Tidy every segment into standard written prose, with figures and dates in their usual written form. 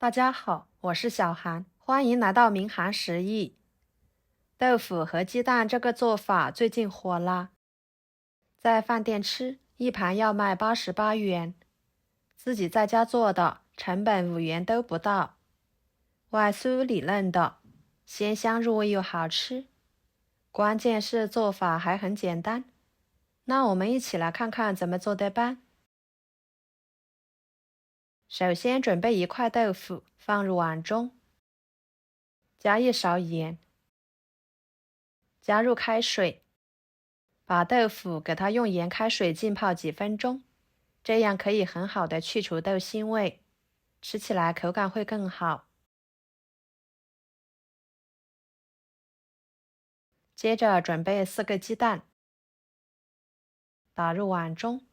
大家好，我是小韩，欢迎来到明涵食艺。豆腐和鸡蛋这个做法最近火啦，在饭店吃一盘要卖88元，自己在家做的成本5元都不到，外酥里嫩的，鲜香入味又好吃，关键是做法还很简单。那我们一起来看看怎么做的吧。首先准备一块豆腐，放入碗中，加1勺盐，加入开水，把豆腐给它用盐开水浸泡几分钟，这样可以很好的去除豆腥味，吃起来口感会更好。接着准备4个鸡蛋，打入碗中，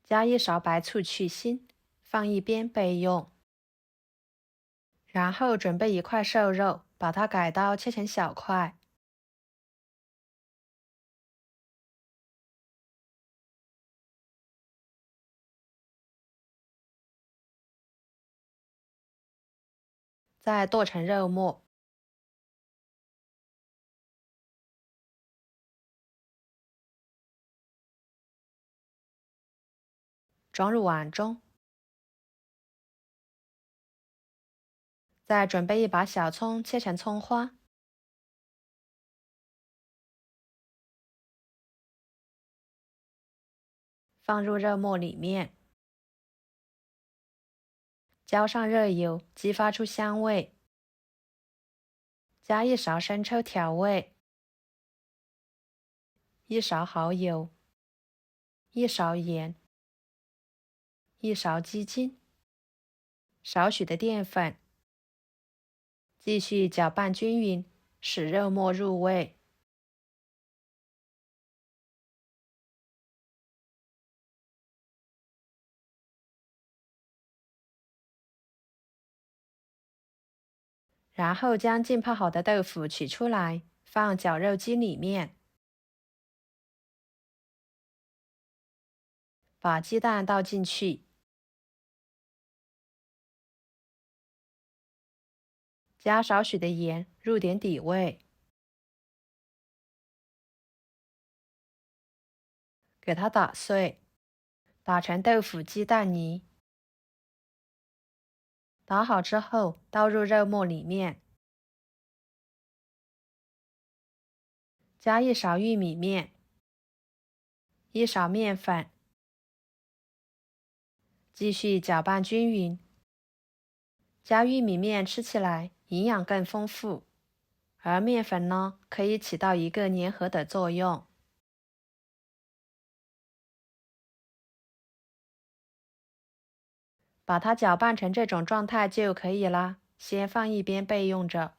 加1勺白醋去腥，放一边备用。然后准备一块瘦肉，把它改刀切成小块。再剁成肉末，装入碗中。再准备一把小葱，切成葱花，放入肉末里面，浇上热油，激发出香味，加1勺生抽调味，1勺蚝油，1勺盐，1勺鸡精，少许的淀粉，继续搅拌均匀，使肉末入味。然后将浸泡好的豆腐取出来，放绞肉机里面，把鸡蛋倒进去，加少许的盐，入点底味，给它打碎，打成豆腐鸡蛋泥。打好之后，倒入肉末里面，加1勺玉米面，1勺面粉，继续搅拌均匀。加玉米面吃起来营养更丰富，而面粉呢，可以起到一个粘合的作用。把它搅拌成这种状态就可以啦，先放一边备用着。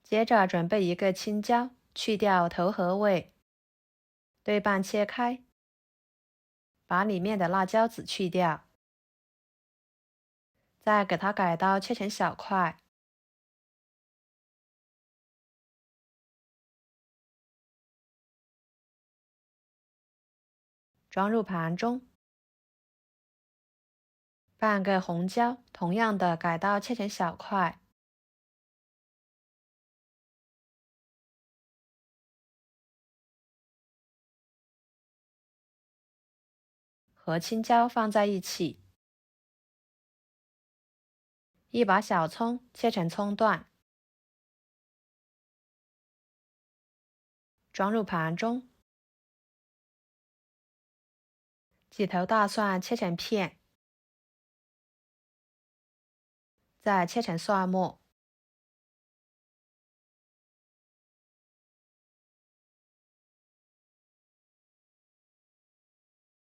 接着准备一个青椒，去掉头和尾，对半切开，把里面的辣椒籽去掉，再给它改刀切成小块，装入盘中。半个红椒，同样的改刀切成小块，和青椒放在一起。一把小葱切成葱段，装入盘中。几头大蒜切成片，再切成蒜末，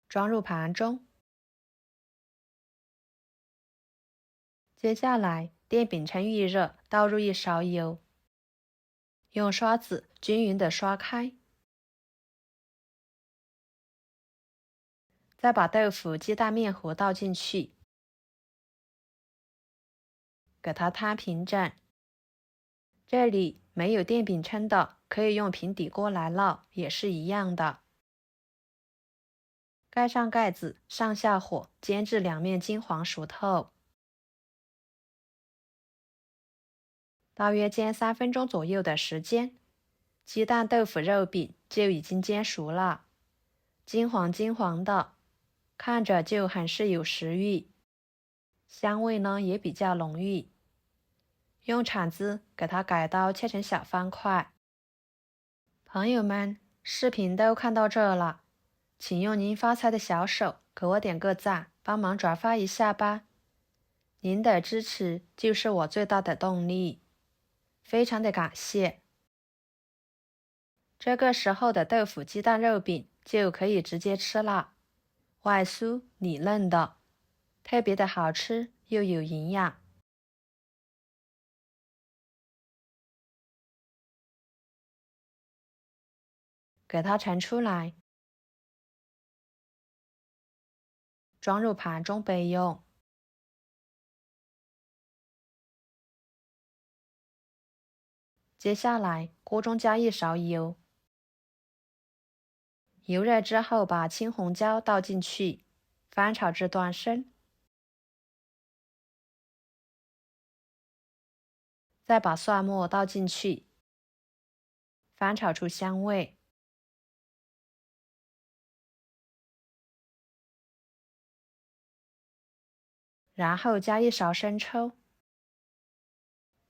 装入盘中。接下来，电饼铛预热，倒入1勺油，用刷子均匀的刷开，再把豆腐鸡蛋面糊倒进去，给它摊平整。这里没有电饼铛的，可以用平底锅来烙，也是一样的。盖上盖子，上下火煎至两面金黄熟透。大约煎3分钟左右的时间，鸡蛋豆腐肉饼就已经煎熟了，金黄金黄的，看着就很是有食欲，香味呢也比较浓郁。用铲子给它改刀切成小方块。朋友们，视频都看到这了，请用您发财的小手给我点个赞，帮忙转发一下吧。您的支持就是我最大的动力，非常的感谢。这个时候的豆腐鸡蛋肉饼就可以直接吃了，外酥里嫩的，特别的好吃又有营养。给它盛出来，装入盘中备用。接下来，锅中加1勺油，油热之后，把青红椒倒进去，翻炒至断生，再把蒜末倒进去，翻炒出香味。然后加1勺生抽，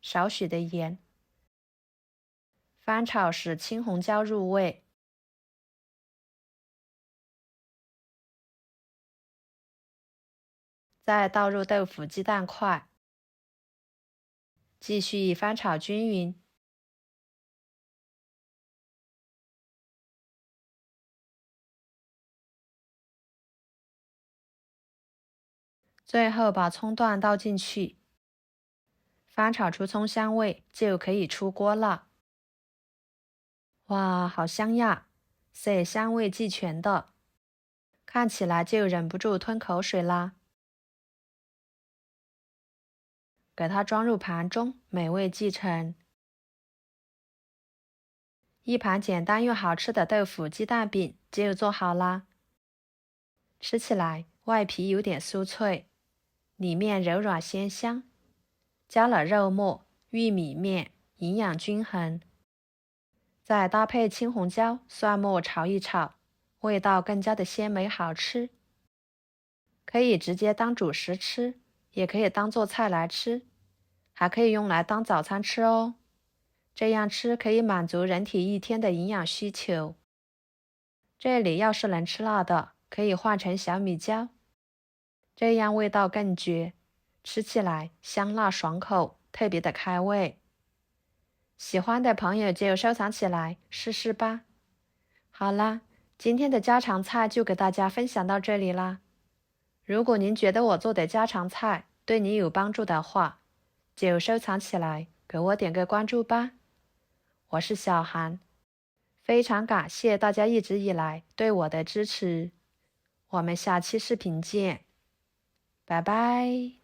少许的盐，翻炒使青红椒入味。再倒入豆腐鸡蛋块，继续翻炒均匀。最后把葱段倒进去，翻炒出葱香味，就可以出锅了。哇，好香呀，色香味俱全的，看起来就忍不住吞口水啦。给它装入盘中，美味继承。一盘简单又好吃的豆腐鸡蛋饼就做好啦。吃起来外皮有点酥脆，里面柔软鲜香，加了肉末、玉米面，营养均衡。再搭配青红椒、蒜末炒一炒，味道更加的鲜美好吃。可以直接当主食吃，也可以当做菜来吃，还可以用来当早餐吃哦。这样吃可以满足人体一天的营养需求。这里要是能吃辣的，可以换成小米椒，这样味道更绝，吃起来香辣爽口，特别的开胃。喜欢的朋友就收藏起来试试吧。好啦，今天的家常菜就给大家分享到这里啦。如果您觉得我做的家常菜对你有帮助的话，就收藏起来，给我点个关注吧。我是小韩，非常感谢大家一直以来对我的支持。我们下期视频见，拜拜。